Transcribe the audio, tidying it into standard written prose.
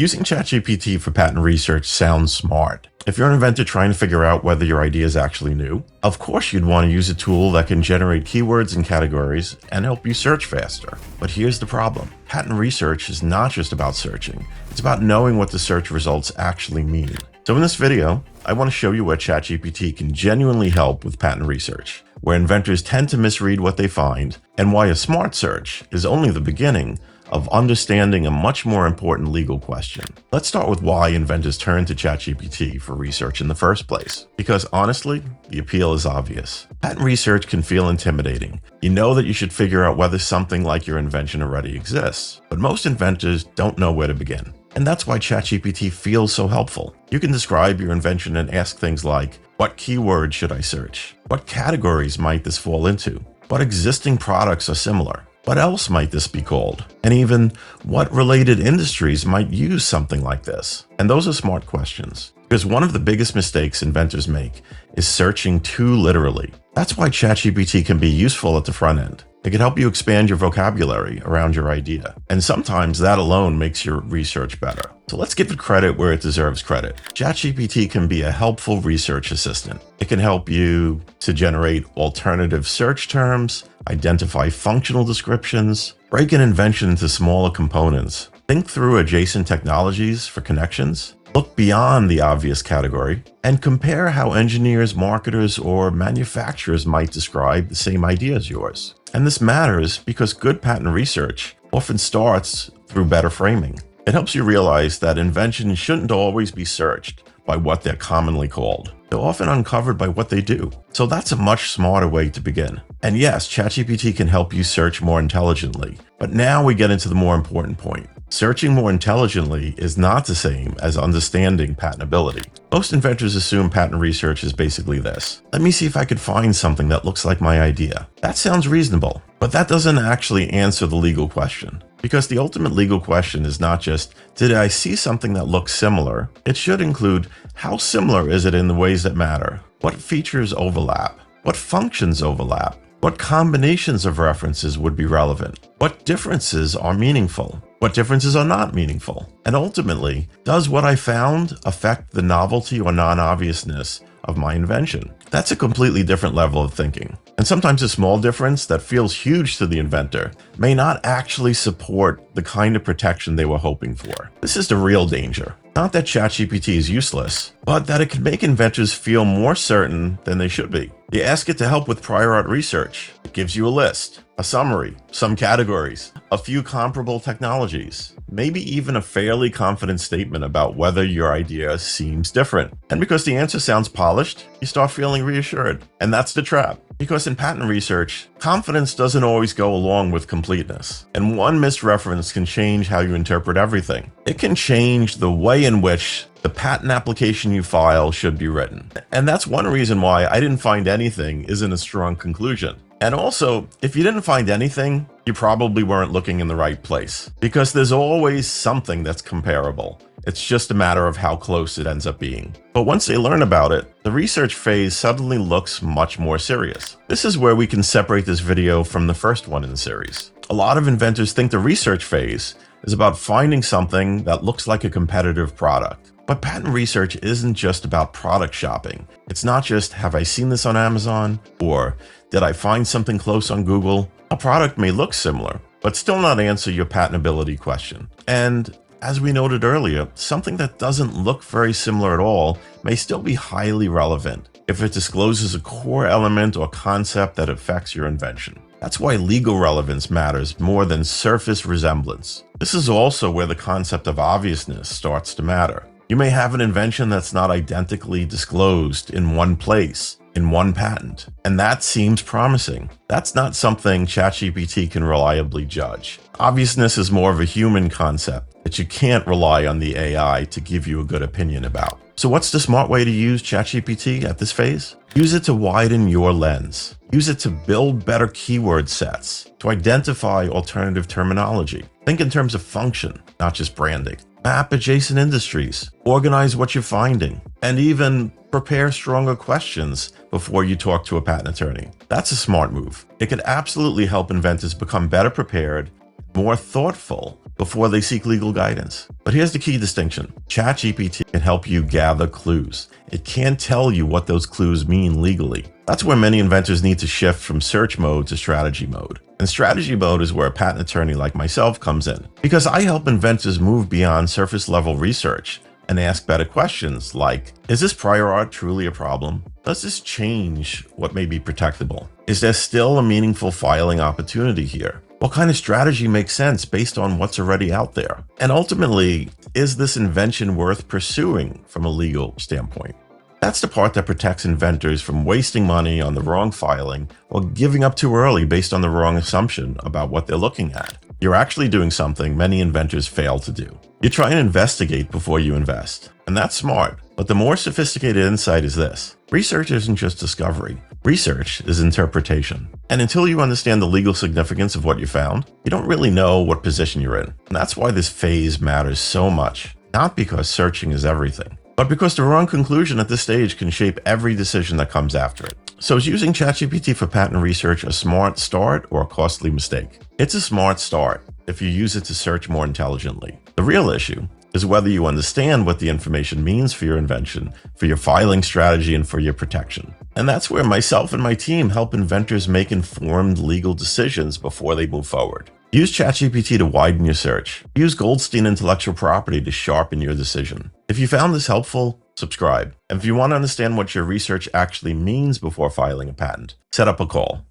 Using ChatGPT for patent research sounds smart. If you're an inventor trying to figure out whether your idea is actually new, of course you'd want to use a tool that can generate keywords and categories and help you search faster. But here's the problem. Patent research is not just about searching. It's about knowing what the search results actually mean. So in this video, I want to show you where ChatGPT can genuinely help with patent research, where inventors tend to misread what they find, and why a smart search is only the beginning of understanding a much more important legal question. Let's start with why inventors turn to ChatGPT for research in the first place. Because honestly, the appeal is obvious. Patent research can feel intimidating. You know that you should figure out whether something like your invention already exists, but most inventors don't know where to begin. And that's why ChatGPT feels so helpful. You can describe your invention and ask things like, what keywords should I search? What categories might this fall into? What existing products are similar? What else might this be called? And even what related industries might use something like this? And those are smart questions. Because one of the biggest mistakes inventors make is searching too literally. That's why ChatGPT can be useful at the front end. It can help you expand your vocabulary around your idea. And sometimes that alone makes your research better. So let's give it credit where it deserves credit. ChatGPT can be a helpful research assistant. It can help you to generate alternative search terms, identify functional descriptions, break an invention into smaller components, think through adjacent technologies for connections, look beyond the obvious category, and compare how engineers, marketers, or manufacturers might describe the same idea as yours. And this matters because good patent research often starts through better framing. It helps you realize that inventions shouldn't always be searched by what they're commonly called. They're often uncovered by what they do. So that's a much smarter way to begin. And yes, ChatGPT can help you search more intelligently. But now we get into the more important point. Searching more intelligently is not the same as understanding patentability. Most inventors assume patent research is basically this. Let me see if I could find something that looks like my idea. That sounds reasonable, but that doesn't actually answer the legal question. Because the ultimate legal question is not just, did I see something that looks similar? It should include, how similar is it in the ways that matter? What features overlap? What functions overlap? What combinations of references would be relevant? What differences are meaningful? What differences are not meaningful? And ultimately, does what I found affect the novelty or non-obviousness of my invention? That's a completely different level of thinking. And sometimes a small difference that feels huge to the inventor may not actually support the kind of protection they were hoping for. This is the real danger. Not that ChatGPT is useless, but that it can make inventors feel more certain than they should be. You ask it to help with prior art research. It gives you a list, a summary, some categories, a few comparable technologies, maybe even a fairly confident statement about whether your idea seems different. And because the answer sounds polished, you start feeling reassured. And that's the trap. Because in patent research, confidence doesn't always go along with completeness. And one misreference can change how you interpret everything. It can change the way in which the patent application you file should be written. And that's one reason why I didn't find anything isn't a strong conclusion. And also, if you didn't find anything, you probably weren't looking in the right place. Because there's always something that's comparable. It's just a matter of how close it ends up being. But once they learn about it, the research phase suddenly looks much more serious. This is where we can separate this video from the first one in the series. A lot of inventors think the research phase is about finding something that looks like a competitive product. But patent research isn't just about product shopping. It's not just, have I seen this on Amazon? Or did I find something close on Google? A product may look similar, but still not answer your patentability question. And as we noted earlier, something that doesn't look very similar at all may still be highly relevant if it discloses a core element or concept that affects your invention. That's why legal relevance matters more than surface resemblance. This is also where the concept of obviousness starts to matter. You may have an invention that's not identically disclosed in one place, in one patent, and that seems promising. That's not something ChatGPT can reliably judge. Obviousness is more of a human concept that you can't rely on the AI to give you a good opinion about. So what's the smart way to use ChatGPT at this phase? Use it to widen your lens. Use it to build better keyword sets, to identify alternative terminology. Think in terms of function, not just branding. Map adjacent industries, organize what you're finding, and even prepare stronger questions before you talk to a patent attorney. That's a smart move. It could absolutely help inventors become better prepared more thoughtful before they seek legal guidance. But here's the key distinction. ChatGPT can help you gather clues. It can't tell you what those clues mean legally. That's where many inventors need to shift from search mode to strategy mode. And strategy mode is where a patent attorney like myself comes in, because I help inventors move beyond surface level research and ask better questions like, is this prior art truly a problem? Does this change what may be protectable? Is there still a meaningful filing opportunity here? What kind of strategy makes sense based on what's already out there? And ultimately, is this invention worth pursuing from a legal standpoint? That's the part that protects inventors from wasting money on the wrong filing or giving up too early based on the wrong assumption about what they're looking at. You're actually doing something many inventors fail to do. You try and investigate before you invest. And that's smart. But the more sophisticated insight is this. Research isn't just discovery. Research is interpretation. And until you understand the legal significance of what you found, you don't really know what position you're in. And that's why this phase matters so much. Not because searching is everything, but because the wrong conclusion at this stage can shape every decision that comes after it. So is using ChatGPT for patent research a smart start or a costly mistake? It's a smart start if you use it to search more intelligently. The real issue is whether you understand what the information means for your invention, for your filing strategy, and for your protection. And that's where myself and my team help inventors make informed legal decisions before they move forward. Use ChatGPT to widen your search. Use Goldstein intellectual property to sharpen your decision. If you found this helpful, subscribe. And if you want to understand what your research actually means before filing a patent, set up a call.